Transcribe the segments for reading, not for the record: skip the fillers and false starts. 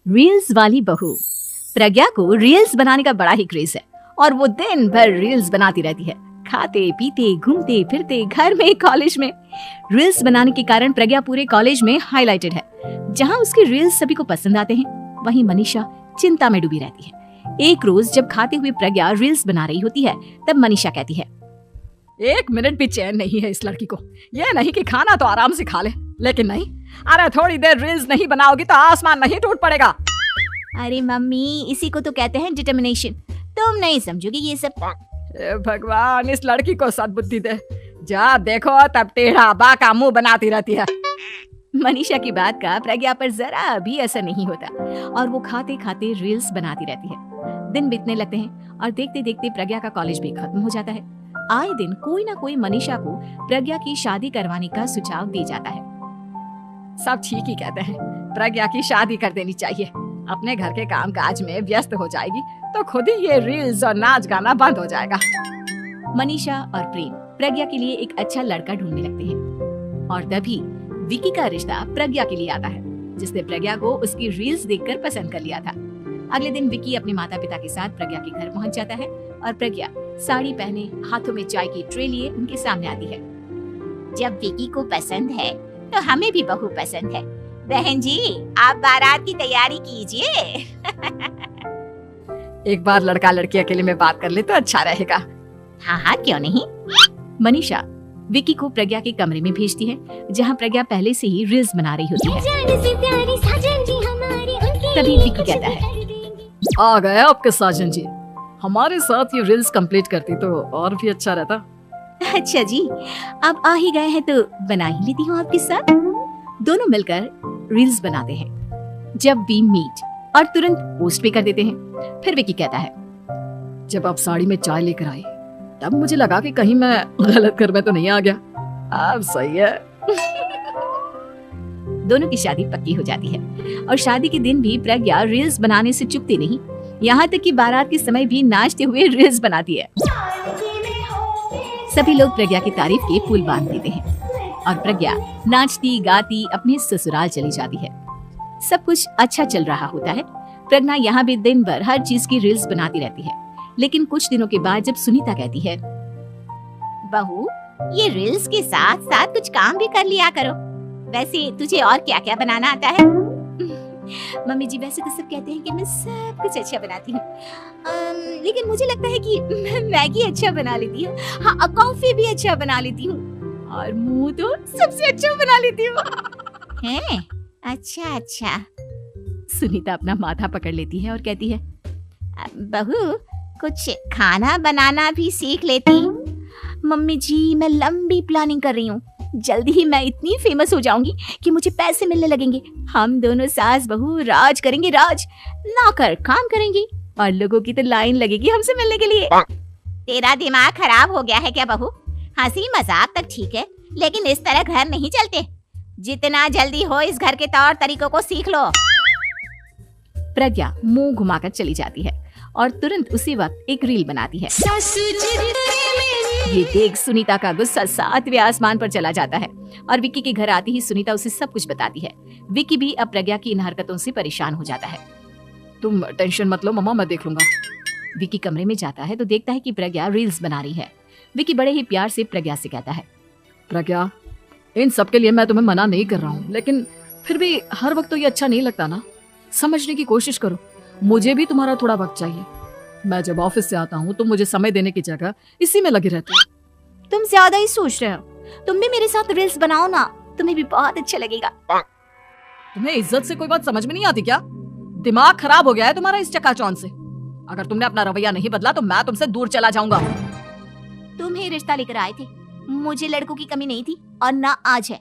Reels वाली बहू। प्रज्ञा को रील्स बनाने का बड़ा ही क्रेज है और वो दिन भर रील्स बनाती रहती है, खाते पीते घूमते फिरते घर में कॉलेज में। रील्स बनाने के कारण प्रज्ञा पूरे कॉलेज में हाईलाइटेड है। जहाँ उसके रील्स सभी को पसंद आते हैं, वहीं मनीषा चिंता में डूबी रहती है। एक रोज जब खाते हुए प्रज्ञा रील्स बना रही होती है, तब मनीषा कहती है, 1 मिनट भी चैन नहीं है इस लड़की को। ये नहीं कि खाना तो आराम से खा ले, लेकिन नहीं, अरे थोड़ी देर रील्स नहीं बनाओगी तो आसमान नहीं टूट पड़ेगा। अरे मम्मी, इसी को तो कहते हैं डिटर्मिनेशन। तुम नहीं समझोगी ये सब। भगवान, इस लड़की को सद्बुद्धि दे। जब देखो तब टेढ़ा बाका मुंह बनाती रहती है। मनीषा की बात का प्रज्ञा पर जरा भी असर नहीं होता और वो खाते खाते रील्स बनाती रहती है। दिन बीतने लगते हैं और देखते देखते प्रज्ञा का कॉलेज भी खत्म हो जाता है। आए दिन कोई ना कोई मनीषा को प्रज्ञा की शादी करवाने का सुझाव दे जाता है। सब ठीक ही कहते हैं, प्रज्ञा की शादी कर देनी चाहिए। अपने घर के काम काज में व्यस्त हो जाएगी तो खुद ही ये रील्स और नाच गाना बंद हो जाएगा। मनीषा और प्रेम प्रज्ञा के लिए एक अच्छा लड़का ढूंढने लगते हैं और तभी विकी का रिश्ता प्रज्ञा के लिए आता है, जिसने प्रज्ञा को उसकी रील्स देखकर पसंद कर लिया था। अगले दिन विकी अपने माता पिता के साथ प्रज्ञा के घर पहुंच जाता है और प्रज्ञा साड़ी पहने हाथों में चाय की ट्रे लिए उनके सामने आती है। जब विकी को पसंद है तो हमें भी बहू पसंद है। बहन जी, आप बारात की तैयारी कीजिए। एक बार लड़का लड़की अकेले में बात कर ले तो अच्छा रहेगा। हाँ हाँ, क्यों नहीं। मनीषा विकी को प्रज्ञा के कमरे में भेजती है, जहाँ प्रज्ञा पहले से ही रील्स बना रही होती है। तभी विकी कहता है, आ गए आपके साजन जी। हमारे साथ ये रील्स कंप्लीट करती तो और भी अच्छा रहता। अच्छा जी, अब आ ही गए हैं तो बना ही लेती हूँ आपके साथ। दोनों मिलकर रील्स बनाते हैं। जब वी मीट और तुरंत पोस्ट भी कर देते हैं। फिर विकी कहता है, जब आप साड़ी में चाय लेकर आई तब मुझे लगा कि कहीं मैं गलत घर में तो नहीं आ गया। अब सही है। दोनों की शादी पक्की हो जाती है और शादी के दिन भी प्रज्ञा रील्स बनाने से चुकती नहीं, यहाँ तक कि बारात के समय भी नाचते हुए रील्स बनाती है। सभी लोग प्रज्ञा की तारीफ के पुल बांध देते हैं और प्रज्ञा नाचती गाती अपने ससुराल चली जाती है। सब कुछ अच्छा चल रहा होता है। प्रज्ञा यहाँ भी दिन भर हर चीज की रील्स बनाती रहती है। लेकिन कुछ दिनों के बाद जब सुनीता कहती है, बहू, ये रील्स के साथ साथ कुछ काम भी कर लिया करो। वैसे तुझे और क्या क्या बनाना आता है? मम्मी जी, वैसे तो सब कहते हैं कि मैं सब कुछ अच्छा बनाती हूँ, लेकिन मुझे लगता है कि मैं मैगी अच्छा बना लेती हूँ। हाँ, कॉफी भी अच्छा बना लेती हूँ और मुंह तो सबसे अच्छा बना लेती हूँ। हैं? अच्छा अच्छा। सुनीता अपना माथा पकड़ लेती है और कहती है, बहू, कुछ खाना बनाना भी सीख लेती। मम्मी जी, मैं लंबी प्लानिंग कर रही हूँ। जल्दी ही मैं इतनी फेमस हो जाऊंगी कि मुझे पैसे मिलने लगेंगे। हम दोनों सास बहू राज करेंगे, राज। नौकर काम करेंगे और लोगों की तो लाइन लगेगी हमसे मिलने के लिए। तेरा दिमाग खराब हो गया है क्या बहू? हंसी मजाक तक ठीक है, लेकिन इस तरह घर नहीं चलते। जितना जल्दी हो इस घर के तौर तरीकों को सीख लो। प्रज्ञा मुंह घुमाकर चली जाती है और तुरंत उसी वक्त एक रील बनाती है। ये देख सुनीता का गुस्सा 7वें आसमान पर चला जाता है और विक्की के घर आती ही सुनीता उसे सब कुछ बताती है। विक्की भी अब प्रज्ञा की इन हरकतों से परेशान हो जाता है। तुम टेंशन मत लो मम्मा, मैं देख लूंगा। विक्की कमरे में जाता है तो देखता है कि प्रज्ञा रील्स बना रही है। विक्की बड़े ही प्यार से प्रज्ञा से कहता है, प्रज्ञा, इन सब के लिए मैं तुम्हें मना नहीं कर रहा हूँ, लेकिन फिर भी हर वक्त तो ये अच्छा नहीं लगता ना। समझने की कोशिश करो, मुझे भी तुम्हारा थोड़ा वक्त चाहिए। मैं जब ऑफिस से आता हूँ तो मुझे समय देने की जगह इसी में लगी रहती है। तुम ज्यादा ही सोच रहे हो। तुम भी मेरे साथ रील्स बनाओ ना, तुम्हें भी बहुत अच्छा लगेगा। तुम्हें इज्जत से कोई बात समझ में नहीं आती क्या? दिमाग खराब हो गया है तुम्हारा इस चकाचौंध से। अगर तुमने अपना रवैया नहीं बदला तो मैं तुमसे दूर चला जाऊंगा। तुम ही रिश्ता लेकर आए थे, मुझे लड़कों की कमी नहीं थी और ना आज है।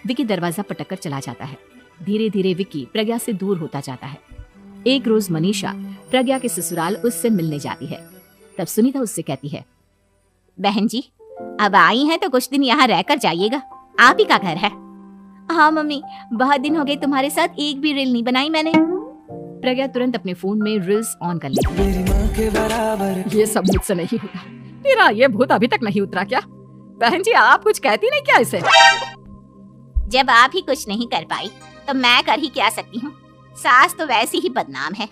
विक्की दरवाजा पटक कर चला जाता है। धीरे धीरे विक्की प्रज्ञा से दूर होता जाता है। एक रोज मनीषा प्रज्ञा के ससुराल उससे मिलने जाती है। तब सुनीता उससे कहती है, बहन जी, अब आई हैं तो कुछ दिन यहाँ रहकर जाइएगा। आप ही का घर है। हाँ मम्मी, बहुत दिन हो गए तुम्हारे साथ एक भी रील नहीं बनाई मैंने। प्रज्ञा तुरंत अपने फोन में रील्स ऑन कर लेती है। ये सब मुझसे नहीं होगा। तेरा ये भूत अभी तक नहीं उतरा क्या? बहन जी, आप कुछ कहती नहीं क्या इसे? जब आप ही कुछ नहीं कर पाई तो मैं कर ही क्या सकती हूँ। सास तो वैसी ही बदनाम है।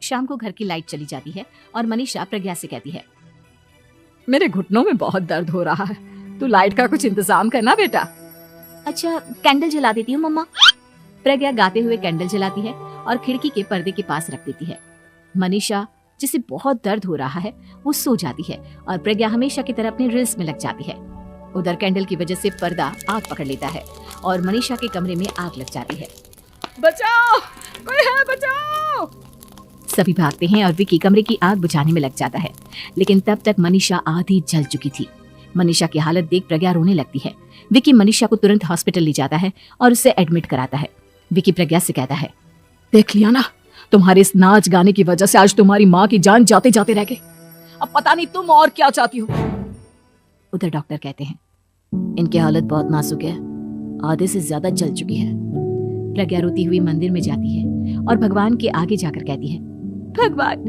शाम को घर की लाइट चली जाती है और मनीषा प्रज्ञा से कहती है, मेरे घुटनों में बहुत दर्द हो रहा है, तू लाइट का कुछ इंतजाम करना बेटा। अच्छा कैंडल जला देती हूँ मम्मा। प्रज्ञा गाते हुए कैंडल जलाती है और खिड़की के पर्दे के पास रख देती है। मनीषा जिसे बहुत दर्द हो रहा है वो सो जाती है और प्रज्ञा हमेशा की तरह अपने रील्स में लग जाती है। उधर कैंडल की वजह से पर्दा आग पकड़ लेता है और मनीषा के कमरे में आग लग जाती है। बचाओ, कोई है, बचाओ। सभी भागते हैं और विकी कमरे की आग बुझाने में लग जाता है, लेकिन तब तक मनीषा आधी जल चुकी थी। मनीषा की हालत देख प्रज्ञा रोने लगती है। विकी मनीषा को तुरंत हॉस्पिटल ले जाता है और उसे एडमिट कराता है। विकी प्रज्ञा से कहता है, देख लिया ना, तुम्हारे इस नाच गाने की वजह से आज तुम्हारी माँ की जान जाते जाते रह गई। अब पता नहीं तुम और क्या चाहती हो। उधर डॉक्टर कहते हैं, इनकी हालत बहुत नाजुक है, आधे से ज्यादा जल चुकी है। प्रज्ञा रोती हुई मंदिर में जाती है और भगवान के आगे जाकर कहती है, भगवान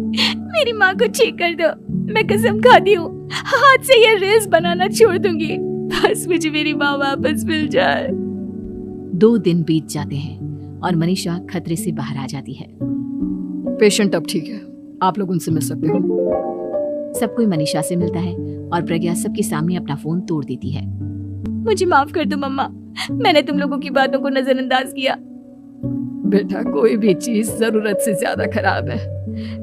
मेरी माँ को ठीक कर दो, मैं कसम खाती हूँ हाथ से ये रील्स बनाना छोड़ दूंगी, बस मुझे मेरी माँ वापस मिल जाए। 2 दिन बीत जाते हैं और मनीषा खतरे से बाहर आ जाती है। पेशेंट अब ठीक है, आप लोग उनसे मिल सकते हो। सब कोई मनीषा से मिलता है और प्रज्ञा सबके सामने अपना फोन तोड़ देती है। मुझे माफ कर दो मम्मा, मैंने तुम लोगों की बातों को नजरअंदाज किया। बेटा कोई भी चीज जरूरत से ज्यादा खराब है।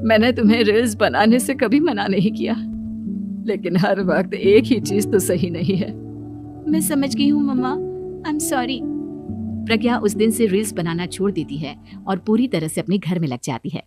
मैंने तुम्हें रील्स बनाने से कभी मना नहीं किया, लेकिन हर वक्त एक ही चीज तो सही नहीं है। मैं समझ गई हूँ मम्मा, आई एम सॉरी। प्रज्ञा उस दिन से रील्स बनाना छोड़ देती है और पूरी तरह से अपने घर में लग जाती है।